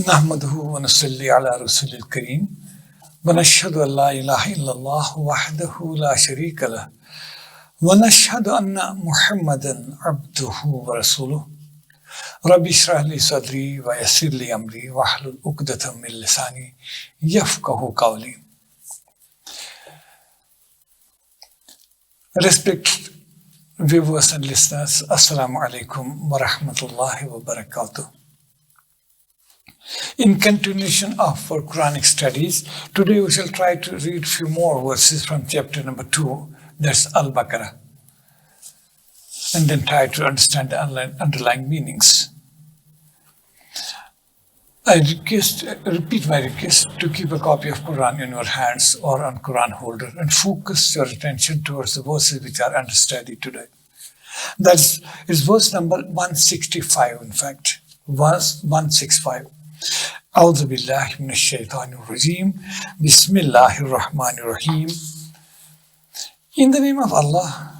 नहमदुहु व नसल्ली अला रसूलिल करीम व नशहदु अन ला इलाहा इल्लल्लाह वहदहु ला शरीका लह व नशहदु अन्ना मुहम्मदन अब्दुहु व रसूलुहु रब्बि इश्रह ली सदरी व यस्सिर ली अमरी वहलुल उक़दतम मिन लिसानी यफ़क़हू क़ौली. Respected viewers and listeners, Assalamu alaikum wa rahmatullahi wa barakatuh. In continuation of our Quranic studies, today we shall try to read few more verses from chapter number 2, that's Al-Baqarah, and then try to understand the underlying meanings. I repeat my request to keep a copy of Quran in your hands or on Quran holder and focus your attention towards the verses which are under study today. That is verse number 165, in fact, verse 165. أعوذ بالله من الشيطان الرجيم بسم الله الرحمن الرحيم. In the name of Allah,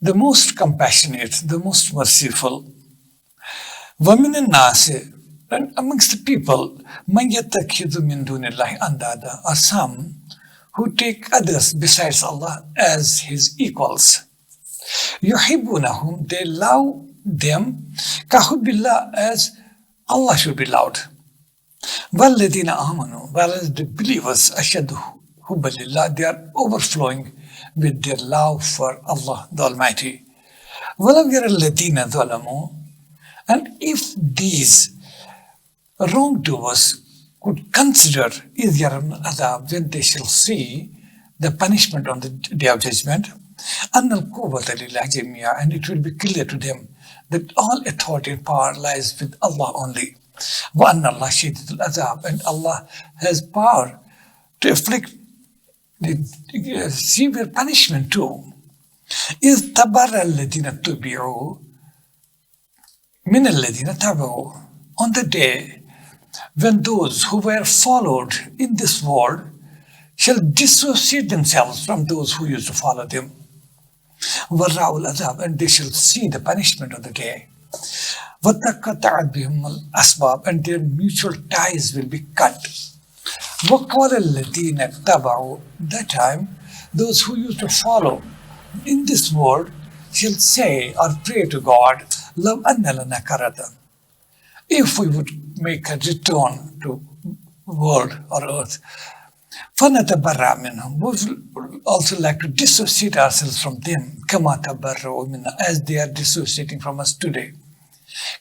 the most compassionate, the most merciful. وَمِنَ النَّاسِ, and amongst the people, مَنْ يَتَّخِذُ مِنْ دُونِ اللَّهِ أَنْدَادًا, are some who take others besides Allah as his equals. يُحِبُّونَهُمْ, they love them, كَحُبِّ اللَّهِ, as Allah should be loved. وَالَّذِينَ آمَنُوا, whereas the believers, أَشَدُّ حُبًّا لِلَّهِ, they are overflowing with their love for Allah the Almighty. وَلَوْ يَرَى الَّذِينَ ظَلَمُوا, and if these wrongdoers could consider إِذْ يَرَوْنَ الْعَذَابَ, when they shall see the punishment on the day of judgment, أَنَّ الْقُوَّةَ لِلَّهِ جَمِيعًا, and it will be clear to them that all authority and power lies with Allah only. وَأَنَّ اللَّهَ شَدِيدُ الْعَذَابِ, and Allah has power to afflict the severe punishment too. إِذْ تَبَرَّأَ الَّذِينَ اتُّبِعُوا مِنَ الَّذِينَ تَبَعُوا, on the day when those who were followed in this world shall dissociate themselves from those who used to follow them. وَرَّأُوا الْعَذَابَ, and they shall see the punishment of the day. وَتَقَطَّعَتْ بِهِمُ الْأَسْبَابُ, and their mutual ties will be cut. وَقَالَ الَّذِينَ اتَّبَعُوا, that time those who used to follow in this world shall say or pray to God, لَوْ أَنَّ لَنَا كَرَةً, if we would make a return to world or earth. فَنَتَبَرَّأَ مِنْهُمْ, we would also like to dissociate ourselves from them, كَمَا تَبَرَّأُوا مِنَّا, as they are dissociating from us today.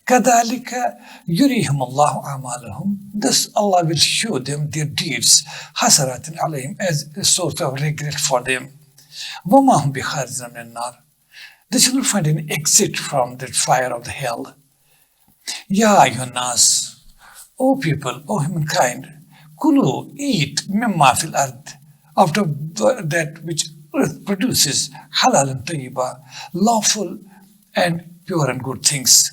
كَذَلِكَ يُرِيهِمُ اللَّهُ أَعْمَالَهُمْ, thus Allah will show them their deeds, حَسَرَاتٍ عَلَيْهِمْ, as a source of regret for them. وَمَا هُمْ بِخَارِجِينَ مِنَ النَّارِ, they shall not find an exit from the fire of the hell. Ya ayyuhan nas, O people, O humankind, kulu, eat, mimma fil ard, out of that which earth produces, halal and tayyiba, lawful and pure and good things.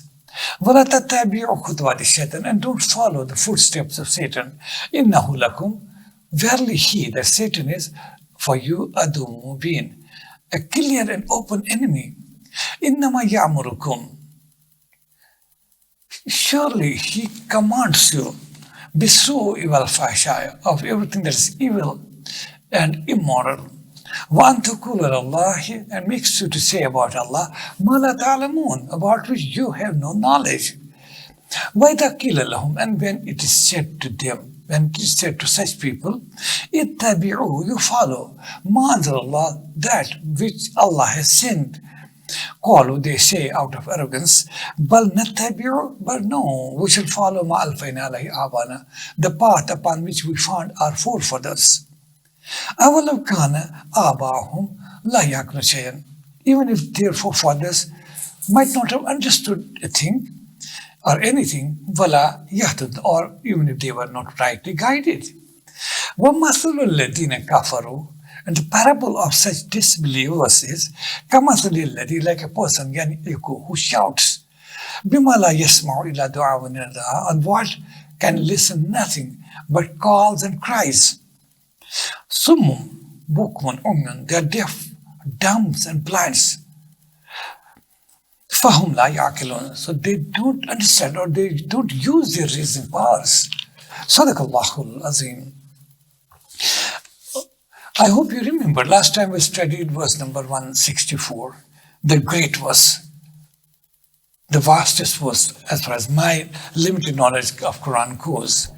وَلَا تَتَّبِعُوا خُطُوَاتِ الشَّيْطَانِ, and don't follow the footsteps of Satan. إِنَّهُ لَكُمْ, verily he, that Satan is, for you, عَدُوٌّ مُبِينٌ, a clear and open enemy. إِنَّمَا يَأْمُرُكُمْ, surely he commands you, بِالسُّوءِ وَالْفَحْشَاءِ, of everything that is evil and immoral. وَأَن تَقُولُوا عَلَى اللَّهِ, and makes you to say about Allah, مَا لَا تَعْلَمُونَ, about which you have no knowledge. وَإِذَا قِيلَ لَهُمْ, and when it is said to them, when it is said to such people, اتَّبِعُوا, you follow, مَا أَنزَلَ اللَّهُ, that which Allah has sent. قَالُوا, they say out of arrogance, بَلْ نَتَّبِعُ, but no, we shall follow مَا أَلْفَيْنَا عَلَيْهِ آبَانَا, the path upon which we found our forefathers. أَوَلَوْ كَانَ آبَاؤُهُمْ لَا يَعْقِلُونَ شَيْئًا, even if their forefathers might not have understood a thing or anything, وَلَا يَهْتَدُونَ, or even if they were not rightly guided. وَمَثَلُ الَّذِينَ كَفَرُوا, and the parable of such disbelievers is كَمَثَلِ الَّذِي, like a person, who shouts, بِمَا لَا يَسْمَعُ إِلَّا دُعَاءً وَنِدَاءً, on what can listen nothing but calls and cries. Summum, bukmun, umyun, they are deaf, dumb and blind. فَهُمْ لَا يَعْقِلُونَ. So they don't understand or they don't use their reasoning powers. Sadaqallahul Azim. I hope you remember last time we studied verse number 164. The great verse, the vastest verse as far as my limited knowledge of Quran goes.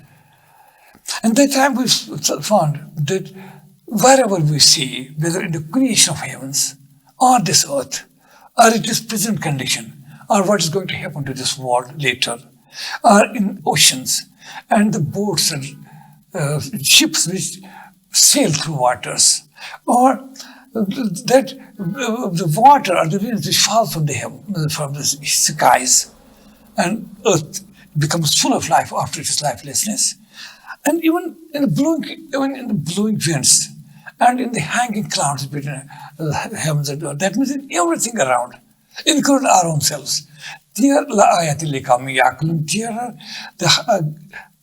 And that time we found that wherever we see, whether in the creation of heavens or this earth, or in this present condition, or what is going to happen to this world later, or in oceans, and the boats and ships which sail through waters, or that the water or the winds which fall from the skies, and earth becomes full of life after its lifelessness, and even in the blowing winds, and in the hanging clouds between heavens and earth. That means in everything around, including our own selves. There are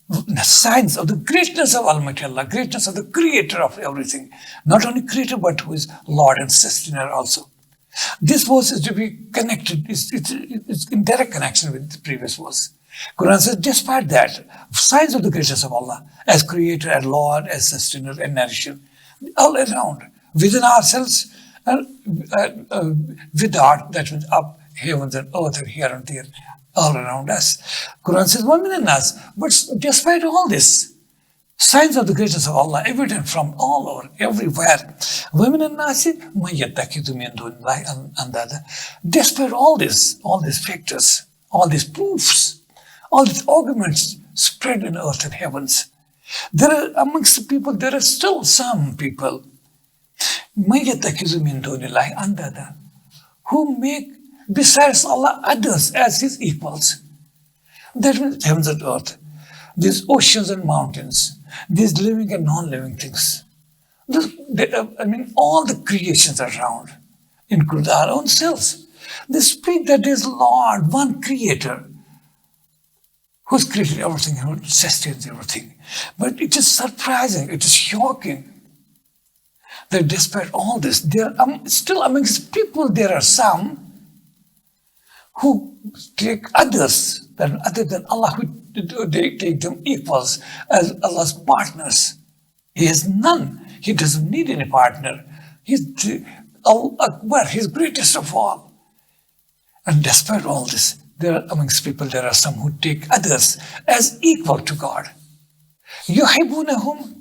the signs of the greatness of Almighty Allah, greatness of the Creator of everything. Not only Creator, but who is Lord and Sustainer also. This verse is to be connected, it's in direct connection with the previous verse. Quran says, despite that, signs of the greatness of Allah as Creator, as Lord, as Sustainer, and Nourisher, all around, within ourselves, and without, that means up, heavens and earth and here and there, all around us. Quran says, وَمِنَ النَّاسِ. But despite all this, signs of the greatness of Allah evident from all over, everywhere. وَمِنَ النَّاسِ مَن يَتَّخِذُ مِن دُونِ اللَّهِ أَندَادًا. Despite all this, all these factors, all these proofs, all these arguments spread in earth and heavens, there are amongst the people, there are still some people مَن يَتَّخِذُ مِن دُونِ اللَّهِ أَندَادًا, who make besides Allah others as his equals. That means heavens and earth, these oceans and mountains, these living and non-living things. All the creations around, including our own selves. They speak that there is Lord, one Creator, who's created everything and who sustains everything. But it is surprising, it is shocking that despite all this, there still amongst people there are some who take others other than Allah, who they take them equals as Allah's partners. He has none. He doesn't need any partner. He's Al-Akbar, He's greatest of all. And despite all this, there are amongst people, there are some who take others as equal to God. يُحِبُّونَهُمْ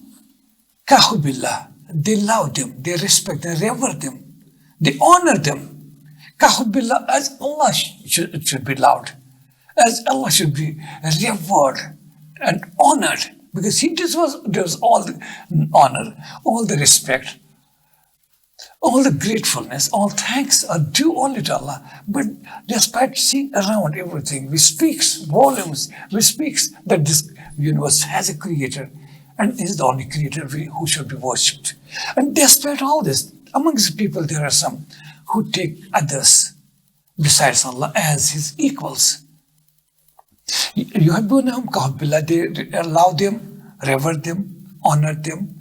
كَحُبِّ اللَّهِ. They love them, they respect, they revere them, they honor them. Kahubbillah, as Allah should be loved, as Allah should be revered and honored, because He deserves all the honor, all the respect, all the gratefulness, all thanks are due only to Allah. But despite seeing around everything, we speak volumes, we speak that this universe has a creator and is the only creator who should be worshipped. And despite all this, amongst people there are some who take others besides Allah as his equals. يُحِبُّونَهُمْ كَحُبِّ اللَّهِ. They love them, revere them, honor them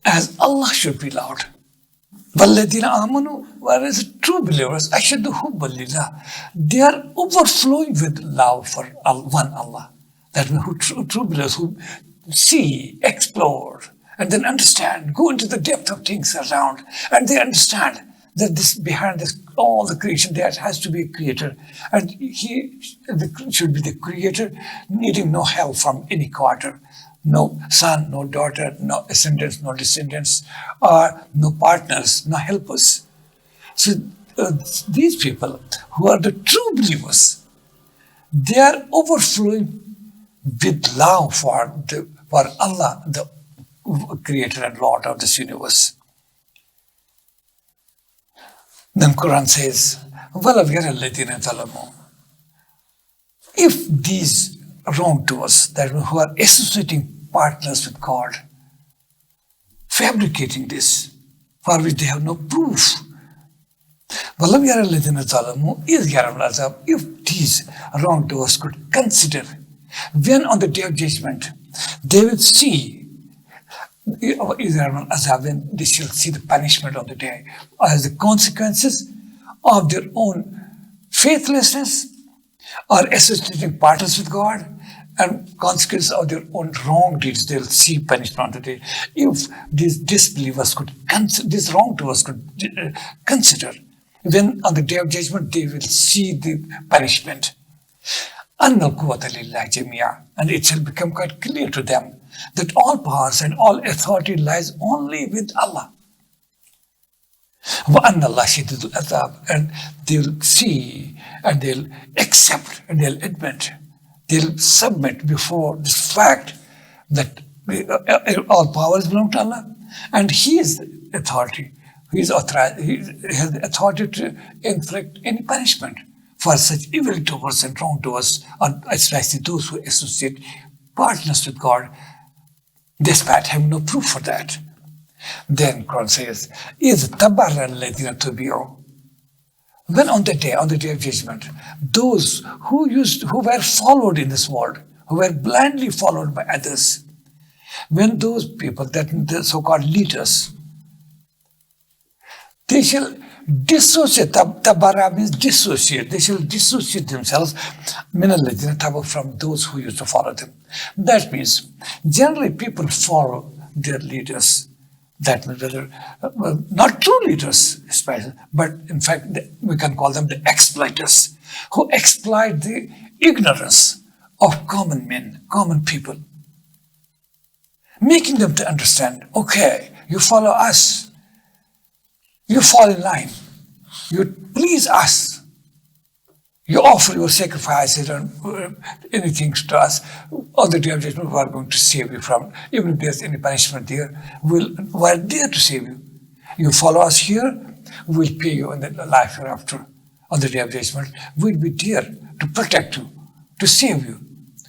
as Allah should be loved. وَالَّذِينَ آمَنُوا, whereas true believers, أَشَدُّ حُبًّا لِلَّهِ, they are overflowing with love for one Allah. That means true believers who see, explore, and then understand, go into the depth of things around, and they understand that behind all the creation there has to be a creator, and he should be the creator, needing no help from any quarter, no son, no daughter, no ascendants, no descendants, or no partners, no helpers. So these people who are the true believers, they are overflowing with love for Allah, the Creator and Lord of this universe. Then Quran says, وَلَوْ يَرَى الَّذِينَ ظَلَمُوا. If these wrongdoers, that who are associating partners with God, fabricating this, for which they have no proof, وَلَوْ يَرَى الَّذِينَ ظَلَمُوا إِذْ يَرَوْا الْعَذَابَ. If these wrongdoers could consider, when on the day of judgment, they will see, when they shall see the punishment of the day as the consequences of their own faithlessness, or associating partners with God, and consequence of their own wrong deeds, they'll see punishment on the day. If these disbelievers could consider, these wrongdoers could consider, then on the day of judgment, they will see the punishment. And it shall become quite clear to them that all powers and all authority lies only with Allah. And they'll see, and they'll accept, and they'll admit, they'll submit before this fact that all powers belong to Allah, and He is the authority. He has the authority to inflict any punishment for such evildoers and wrongdoers, or especially those who associate partners with God, despite having no proof for that. Then Quran says, "Is tabarra alladhina tubi'u." When on the day of judgment, those who were followed in this world, who were blindly followed by others, when those people, that the so-called leaders, they shall dissociate. Tabara means dissociate. They shall dissociate themselves from those who used to follow them. That means generally people follow their leaders. That means whether not true leaders, especially, but in fact we can call them the exploiters, who exploit the ignorance of common men, common people, making them to understand, okay, you follow us, you fall in line, you please us, you offer your sacrifices and anything to us. On the day of judgment, we are going to save you from, even if there's any punishment there, we're there to save you. You follow us here, we'll pay you in the life hereafter. On the day of judgment, we'll be there to protect you, to save you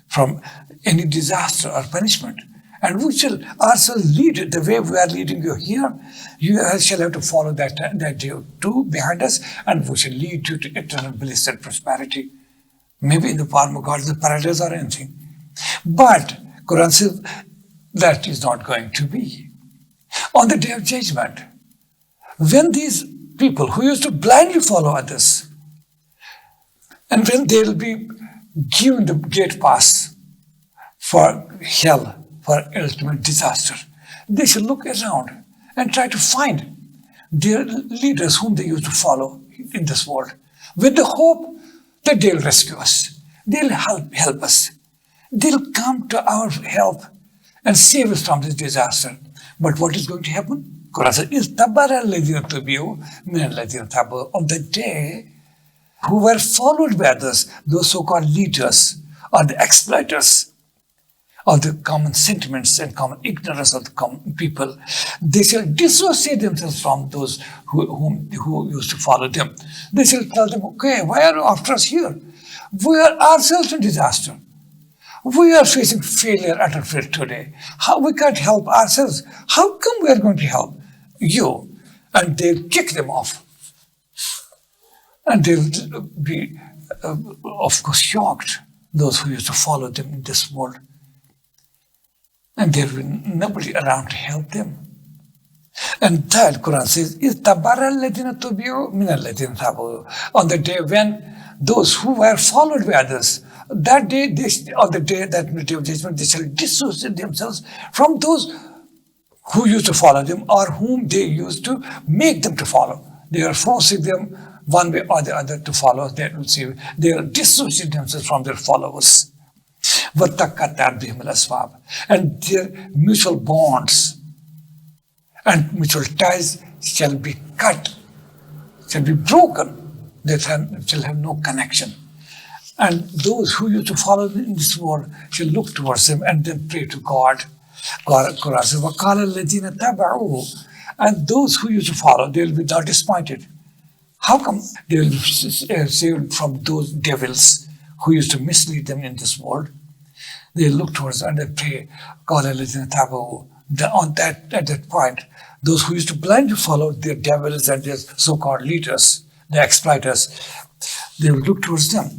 from any disaster or punishment. And we shall ourselves lead it the way we are leading you here. You shall have to follow that day too behind us, and we shall lead you to eternal bliss and prosperity. Maybe in the form of God's paradise or anything. But Quran says that is not going to be. On the day of judgment, when these people who used to blindly follow others, and when they'll be given the gate pass for hell, for ultimate disaster, they should look around and try to find their leaders whom they used to follow in this world, with the hope that they'll rescue us, they'll help us, they'll come to our help and save us from this disaster. But what is going to happen? Quran says, "Is tabara alladhina tubi'u min alladhina tabu." On the day, who were followed by others, those so-called leaders or the exploiters of the common sentiments and common ignorance of the common people, they shall dissociate themselves from those who used to follow them. They shall tell them, okay, why are you after us here? We are ourselves in disaster. We are facing failure, utter failure today. How we can't help ourselves? How come we are going to help you? And they'll kick them off. And they'll be, of course, shocked, those who used to follow them in this world. And there will be nobody around to help them. And that Quran says, "Is tabarra alladhina tubi'u min alladhina tabu." On the day when those who were followed by others, that day, on the day that the day of judgment, they shall dissociate themselves from those who used to follow them or whom they used to make them to follow. They are forcing them one way or the other to follow. They will dissociate themselves from their followers. And their mutual bonds and mutual ties shall be cut, shall be broken. They shall have no connection. And those who used to follow in this world shall look towards them and then pray to God. Quran says, وَقَالَ الَّذِينَ تَبَعُوا. And those who used to follow, they will be not disappointed. How come they will be saved from those devils who used to mislead them in this world? They look towards and they pray, God, at that point, those who used to blindly follow their devils and their so-called leaders, the exploiters, they will look towards them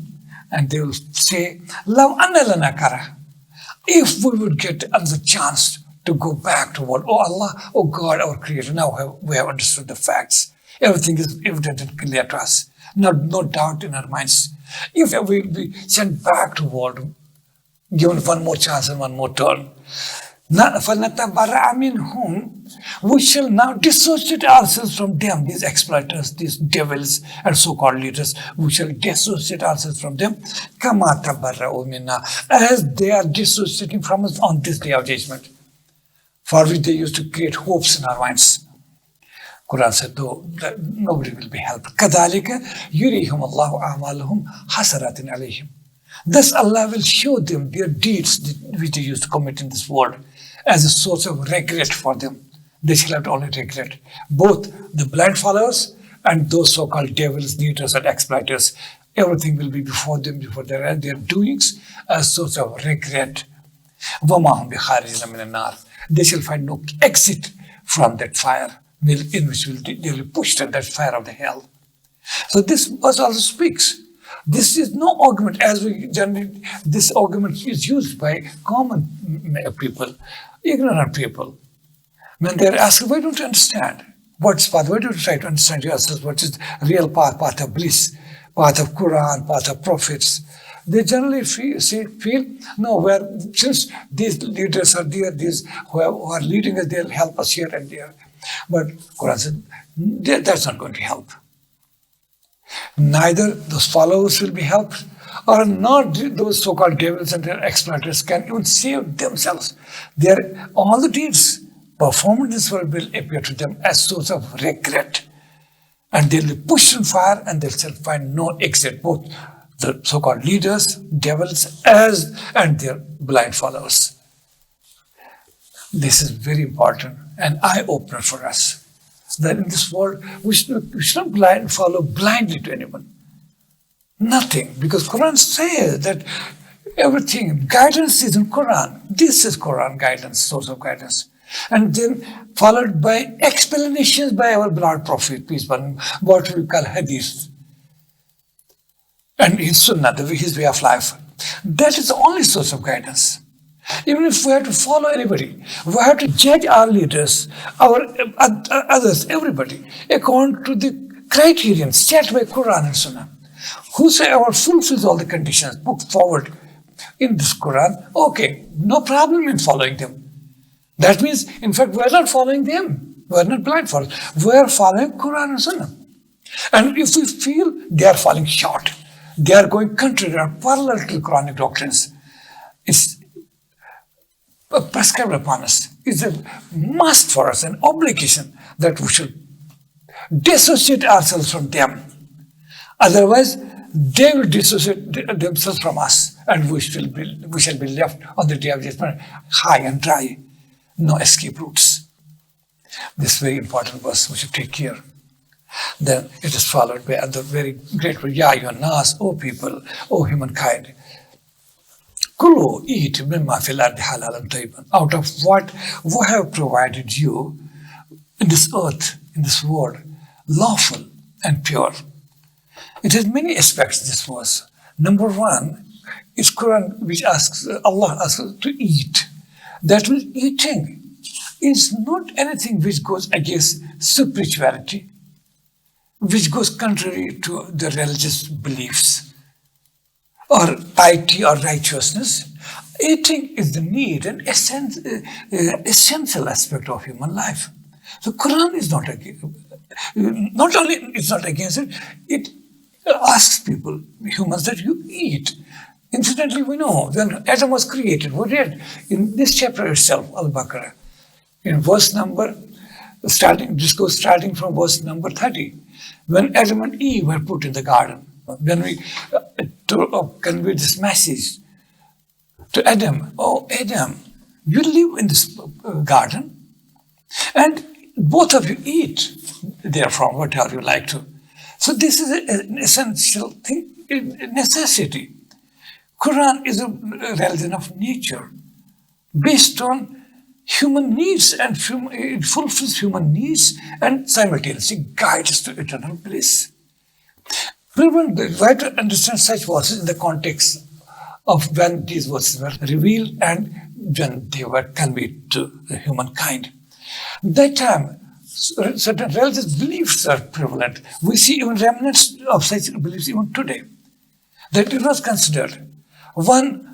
and they will say, "Law anna lana kara." If we would get another chance to go back to what, oh Allah, oh God, our Creator, now we have understood the facts. Everything is evident and clear to us. No doubt in our minds. If we will be sent back to world, given one more chance and one more turn, we shall now dissociate ourselves from them, these exploiters, these devils and so-called leaders. We shall dissociate ourselves from them, as they are dissociating from us on this day of judgment, for which they used to create hopes in our minds. Quran said, though, that nobody will be helped. كَذَلِكَ يُرِيهُمُ اللَّهُ أَعْمَالُهُم حَسَرَاتٍ عَلَيْهِمْ. Thus Allah will show them their deeds which they used to commit in this world as a source of regret for them. They shall have only regret. Both the blind followers and those so-called devils, leaders and exploiters, everything will be before them, before their doings, as a source of regret. وَمَا هُمْ بِخَارِجِينَ مِنَ النَّارِ. They shall find no exit from that fire, in which they will be pushed at that fire of the hell. So this verse also speaks. This is no argument, as we generally, this argument is used by common people, ignorant people. When they're asked, why don't you understand? What's path? Why don't you try to understand yourself? What is real path of bliss, path of Quran, path of prophets? They generally feel no, since these leaders are there, these who are leading us, they'll help us here and there. But Quran said, that's not going to help. Neither those followers will be helped, or not those so-called devils and their exploiters can even save themselves. All the deeds performed in this world will appear to them as source of regret. And they'll be pushed in fire and they'll find no exit, both the so-called leaders, devils, and their blind followers. This is very important, an eye-opener for us. That in this world, we should not follow blindly to anyone. Nothing, because Quran says that everything, guidance is in Quran. This is Quran guidance, source of guidance. And then followed by explanations by our beloved Prophet, peace be upon him, what we call hadith. And his sunnah, his way of life. That is the only source of guidance. Even if we have to follow anybody, we have to judge our leaders, our others, everybody, according to the criterion set by Quran and Sunnah. Whosoever fulfills all the conditions put forward in this Quran, okay, no problem in following them. That means, in fact, we are not following them. We are not blind followers. We are following Quran and Sunnah. And if we feel they are falling short, they are going contrary or parallel to Quranic doctrines, it's prescribed upon us. It's a must for us, an obligation that we should dissociate ourselves from them. Otherwise, they will dissociate themselves from us, and we shall be left on the day of judgment high and dry, no escape routes. This very important verse we should take care. Then it is followed by other very great word, Ya ayyuhan nas, O people, O humankind. Kulu, eat mimma fil ardi halalan tayyiban. Out of what we have provided you in this earth, in this world, lawful and pure. It has many aspects, this verse. Number one is Quran, which Allah asks us to eat. That means eating is not anything which goes against spirituality, which goes contrary to the religious beliefs, or piety or righteousness. Eating is the need and essential aspect of human life. So Quran is not against, not only it's not against it, it asks people, humans, that you eat. Incidentally, we know when Adam was created, we read in this chapter itself, Al-Baqarah, in verse number, starting from verse number 30, when Adam and Eve were put in the garden. When we convey this message to Adam, oh Adam, you live in this garden and both of you eat therefrom whatever you like to. So this is an essential thing, a necessity. Quran is a religion of nature based on human needs, and it fulfills human needs and simultaneously guides us to eternal bliss. People try to understand such verses in the context of when these verses were revealed and when they were conveyed to the humankind. That time, certain religious beliefs are prevalent. We see even remnants of such beliefs even today. That it was considered one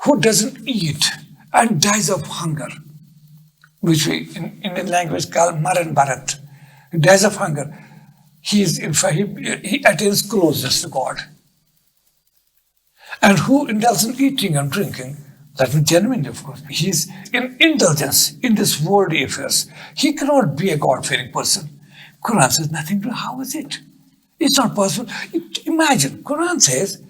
who doesn't eat and dies of hunger, which we in Indian language call Maran Bharat. He dies of hunger. He attains closeness to God. And who indulges in eating and drinking, that means genuinely, of course. He is in indulgence in this worldly affairs. He cannot be a God-fearing person. Quran says nothing to how is it? It's not possible. Imagine, Quran says,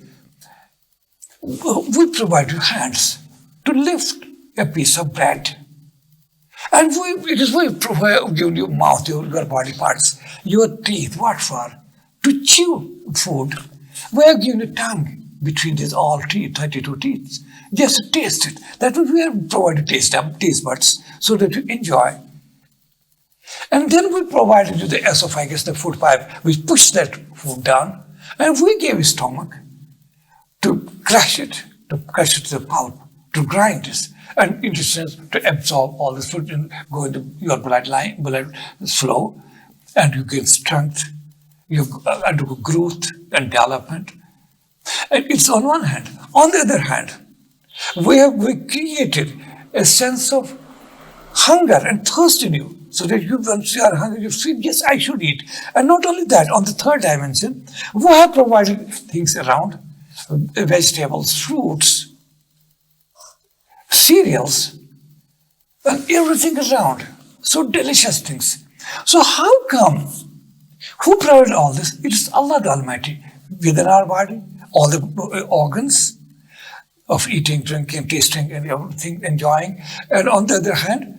we provide you hands to lift a piece of bread. And we provide your mouth, your body parts, your teeth. What for? To chew food. We are given a tongue between these all teeth, 32 teeth. Just to taste it. That would we have provided taste buds so that you enjoy. And then we provided you the esophagus, the food pipe, which pushed that food down. And we gave you stomach to crush it to the pulp, to grind this. And in sense, to absorb all this food and go into your blood flow, and you gain strength, you undergo growth and development. And it's on one hand. On the other hand, we created a sense of hunger and thirst in you, so that you, once you are hungry, you feel, yes, I should eat. And not only that, on the third dimension, we have provided things around, vegetables, fruits, cereals, and everything around. So delicious things. So how come? Who provided all this? It is Allah the Almighty. Within our body, all the organs of eating, drinking, tasting, and everything, enjoying. And on the other hand,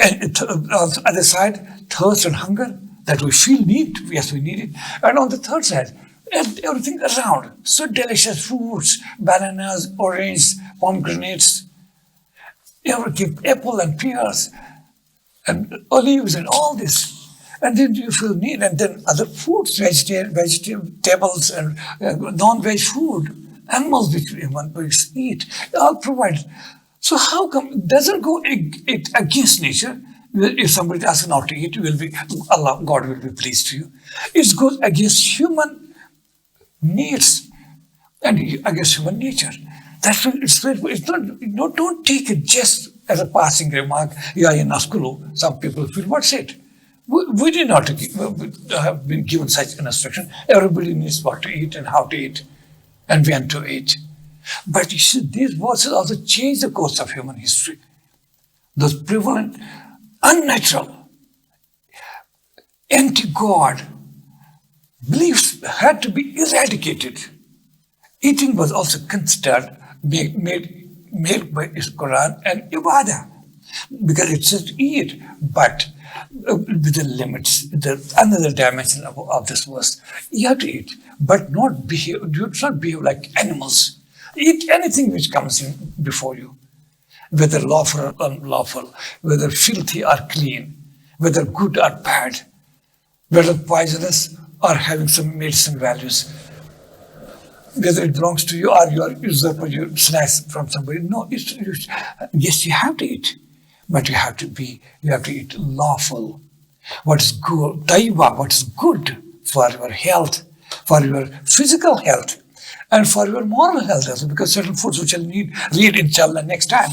and on the other side, thirst and hunger that we feel need. Yes, we need it. And on the third side, everything around. So delicious fruits, bananas, oranges, pomegranates, everything, apple and pears, and olives and all this. And then you feel need, and then other foods, vegetables and non-veg food, animals which human beings eat, all provided. So how come it doesn't go against nature? If somebody asks not to eat, God will be pleased to you. It goes against human needs and against human nature. That's why it's not. Don't take it just as a passing remark. Yeah, in Askulu, some people feel, what's it? We did not have been given such an instruction. Everybody needs what to eat and how to eat and when to eat. But you see, these verses also change the course of human history. Those prevalent, unnatural, anti-God beliefs had to be eradicated. Eating was also considered made by Quran and ibadah, because it says eat, but within limits. Another dimension of this verse, you have to eat, but not behave. You should not behave like animals. Eat anything which comes in before you, whether lawful or unlawful, whether filthy or clean, whether good or bad, whether poisonous or having some medicine values, whether it belongs to you or you are usurper, you snatch from somebody. No, yes, you have to eat, but you have to eat lawful. What is good, taiba, what is good for your health, for your physical health, and for your moral health also, because certain foods which I'll read inshallah next time,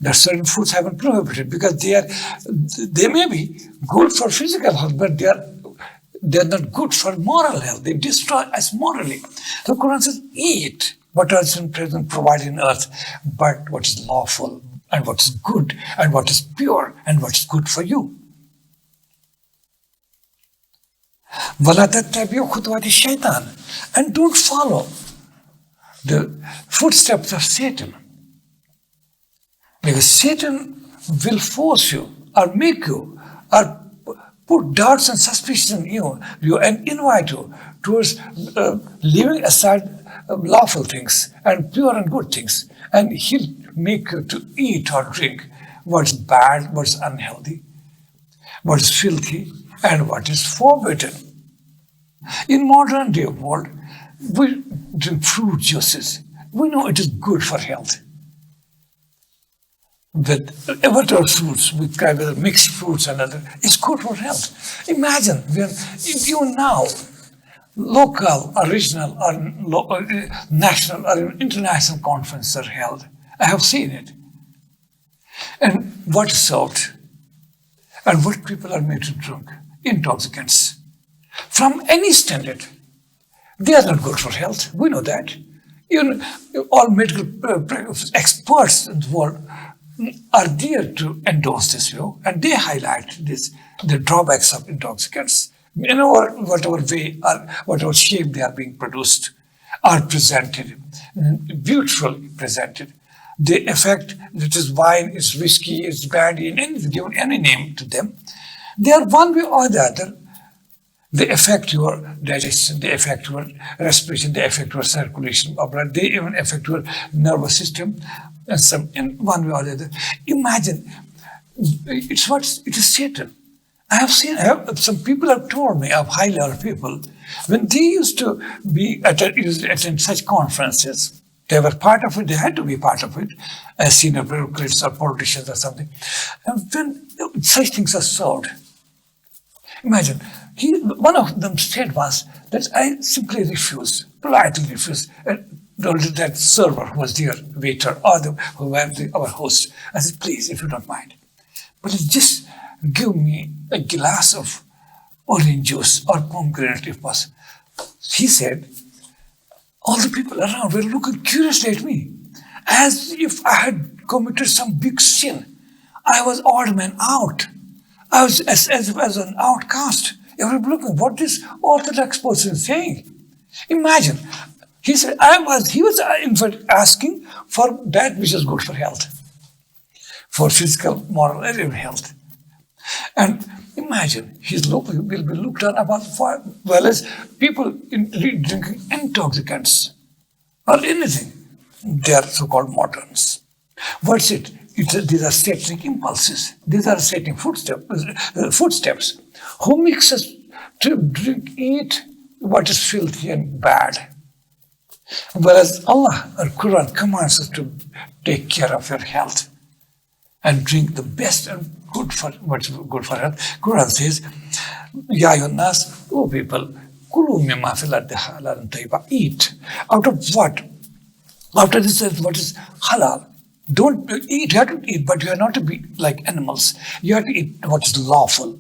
there are certain foods have been prohibited because they may be good for physical health, but they're not good for moral health. They destroy us morally. The Quran says, eat what is in present provided in earth, but what is lawful and what is good and what is pure and what is good for you. وَلَا تَتَّبِعُوا خُطُوَاتِ الشَّيْطَانِ, and don't follow the footsteps of Satan. Because Satan will force you or make you or put doubts and suspicions in you and invite you towards leaving aside lawful things and pure and good things. And he'll make you to eat or drink what's bad, what's unhealthy, what is filthy, and what is forbidden. In modern day world, we drink fruit juices. We know it is good for health. with whatever fruits, with kind of mixed fruits and other, it's good for health. Imagine when even now, local or regional or national or international conferences are held. I have seen it. And what is served and what people are made to drink, intoxicants, from any standard, they are not good for health. We know that. Even all medical experts in the world are there to endorse this view, and they highlight the drawbacks of intoxicants. In whatever way or whatever shape they are being produced, are presented, beautifully presented. The effect, it is wine, it's whiskey, it's brandy, and given any name to them, they are one way or the other. They affect your digestion, they affect your respiration, they affect your circulation of blood, they even affect your nervous system, and some in one way or the other. Imagine, it is Satan. Some people have told me, of high level people, when they used to attend such conferences, they were part of it, they had to be part of it, as senior bureaucrats or politicians or something. And when such things are served, imagine, one of them said was that I simply refuse, politely refuse. And that server who was there, waiter, or our host, I said, please, if you don't mind, please just give me a glass of orange juice or pomegranate if possible. He said, all the people around were looking curiously at me, as if I had committed some big sin. I was odd man out. I was as an outcast. Everybody looking, what this orthodox person is saying. Imagine, he said, he was in fact asking for that which is good for health, for physical, moral, and health. And imagine, will be looked on about well as people drinking intoxicants or anything. They are so-called moderns. What's it? These are satanic impulses. These are satanic footsteps. Who makes us to eat what is filthy and bad? Whereas Allah or Quran commands us to take care of your health and drink the best and good for what's good for health. Quran says, Ya ayyuhan nas, O people, kulu mimma fil ardi halalan tayyiba. Eat. Out of what? After this says what is halal. Don't eat, you have to eat, but you are not to be like animals. You have to eat what is lawful.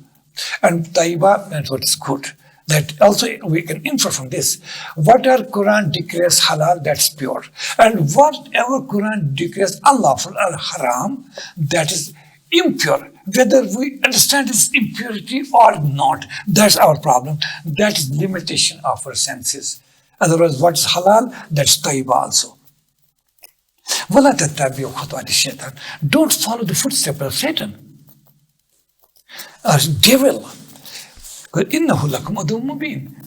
And tayyiba means what is good. That also we can infer from this. Whatever Quran declares halal, that's pure. And whatever Quran declares unlawful or haram, that is impure. Whether we understand its impurity or not, that's our problem. That is limitation of our senses. Otherwise, what's halal, that's tayyiba also. Don't follow the footsteps of Satan or devil.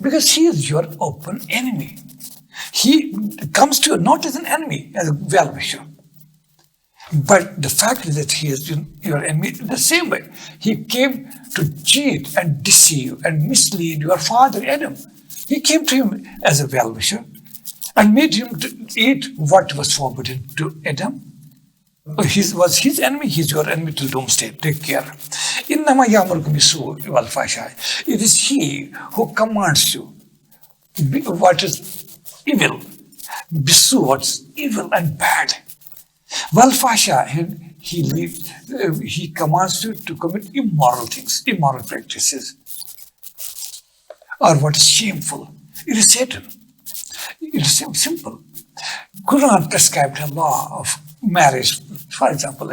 Because he is your open enemy. He comes to you not as an enemy, as a well-wisher. But the fact is that he is your enemy in the same way. He came to cheat and deceive and mislead your father Adam. He came to him as a well-wisher and made him to eat what was forbidden to Adam. He was his enemy, he's your enemy till doomsday. Take care. It is he who commands you what is evil, bisu, what's evil and bad. He commands you to commit immoral things, immoral practices, or what is shameful. It is Satan. It is simple. Quran prescribed a law of marriage, for example,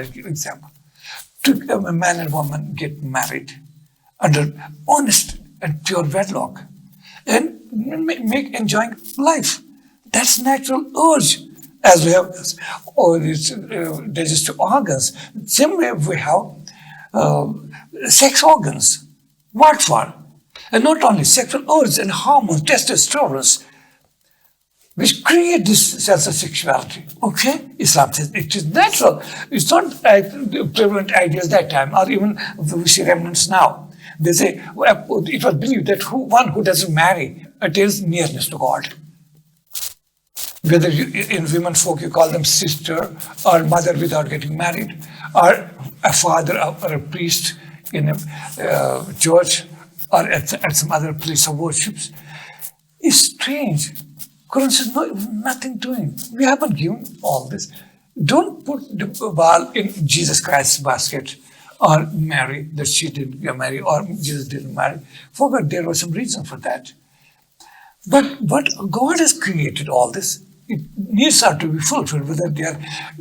to a man and woman get married under honest and pure wedlock and enjoying life. That's natural urge. As we have digestive organs, same way we have sex organs. What for? And not only sexual urge and hormones, testosterone, which create this sense of sexuality. Okay? Islam says it is natural. It's not prevalent ideas that time, or even we see remnants now. They say it was believed that one who doesn't marry attains nearness to God. Whether in women folk you call them sister or mother without getting married, or a father or a priest in a church or at some other place of worship. It's strange. Quran says, no, nothing doing. We haven't given all this. Don't put the ball in Jesus Christ's basket, or Mary, that she didn't marry, or Jesus didn't marry. Forget there was some reason for that. But God has created all this. Needs are to be fulfilled, whether they are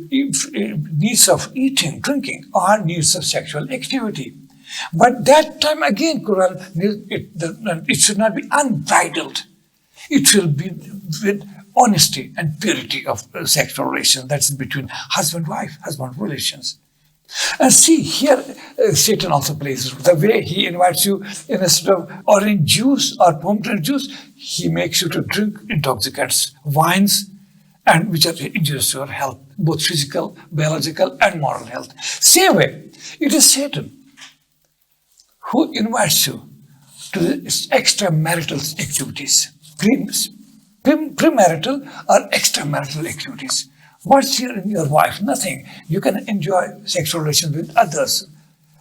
needs of eating, drinking, or needs of sexual activity. But that time again, Quran, it should not be unbridled. It will be with honesty and purity of sexual relations. That's between husband-wife, husband relations. And see, here Satan also plays. The way he invites you in a sort of orange juice or pomegranate juice, he makes you to drink intoxicants, wines, and which are injurious to your health, both physical, biological, and moral health. Same way, it is Satan who invites you to the extramarital activities, premarital or extramarital activities. What's here in your wife? Nothing. You can enjoy sexual relations with others,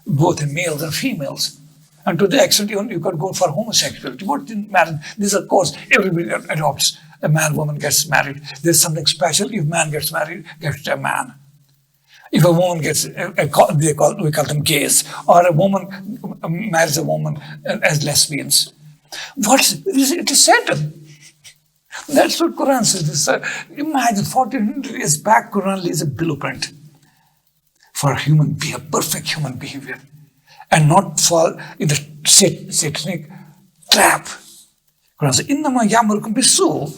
both in males and females. And to the extent you could go for homosexuality. What in marriage? This, of course, everybody adopts. A man, woman gets married. There's something special if man gets married, gets a man. If a woman gets, we call them gays, or a woman marries a woman as lesbians. It is Satan. That's what Quran says. Imagine 1400 years back, Quran lays a blueprint for perfect human behavior, and not fall in the satanic trap. Quran says, "Innama ya'murukum bisu,"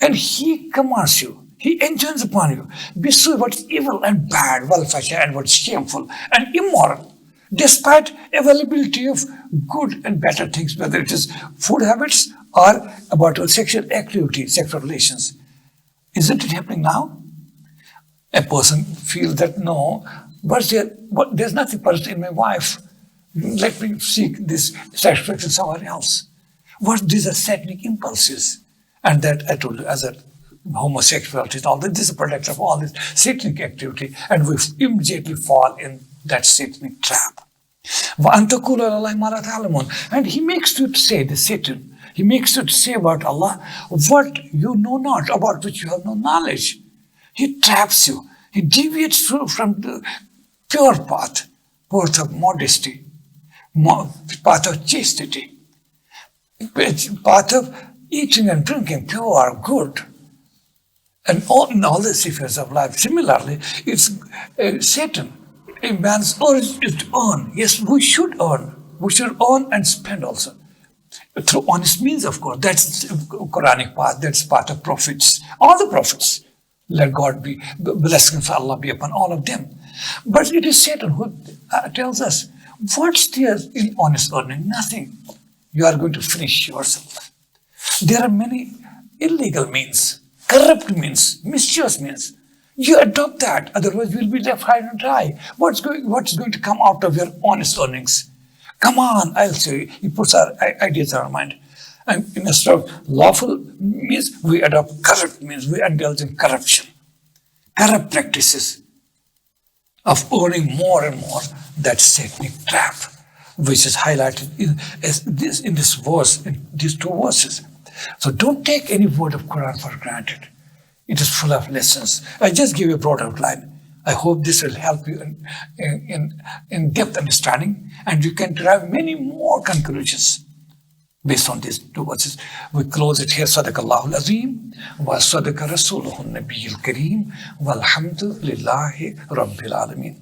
and he commands you. He enjoins upon you. Bisu, what's evil and bad, wal-fasha, and what's shameful and immoral. Despite availability of good and better things, whether it is food habits or about sexual activity, sexual relations. Isn't it happening now? A person feels that, no, there's nothing personal in my wife. Let me seek this satisfaction somewhere else. These are satanic impulses. And that I told you, as a homosexuality and all that, this is a product of all this satanic activity, and we immediately fall in that satanic trap. And he makes you to say, the Satan, he makes you to say about Allah what you know not, about which you have no knowledge. He traps you. He deviates from the pure path of modesty, path of chastity, path of eating and drinking, pure, good, and all the spheres of life. Similarly, it's Satan. A man's origin is to earn. Yes, we should earn. We should earn and spend also. Through honest means, of course. That's Quranic path. That's part of prophets. All the prophets. Let God be, blessings of Allah be upon all of them. But it is Satan who tells us, what's there in honest earning? Nothing. You are going to finish yourself. There are many illegal means, corrupt means, mischievous means. You adopt that, otherwise you'll be left high and dry. What's going to come out of your honest earnings? Come on, I'll say. He puts our ideas in our mind. And instead of lawful means, we adopt corrupt means. We indulge in corruption, corrupt practices of earning more and more. That satanic trap, which is highlighted in this verse, in these two verses. So don't take any word of Quran for granted. It is full of lessons. I just give you a broad outline. I hope this will help you in depth understanding, and you can derive many more conclusions based on these two verses. We close it here. Sadaqallahu al-Azim wa sadaqa rasuluhu an-Nabiyyul Kareem walhamdulillahi rabbil alameen.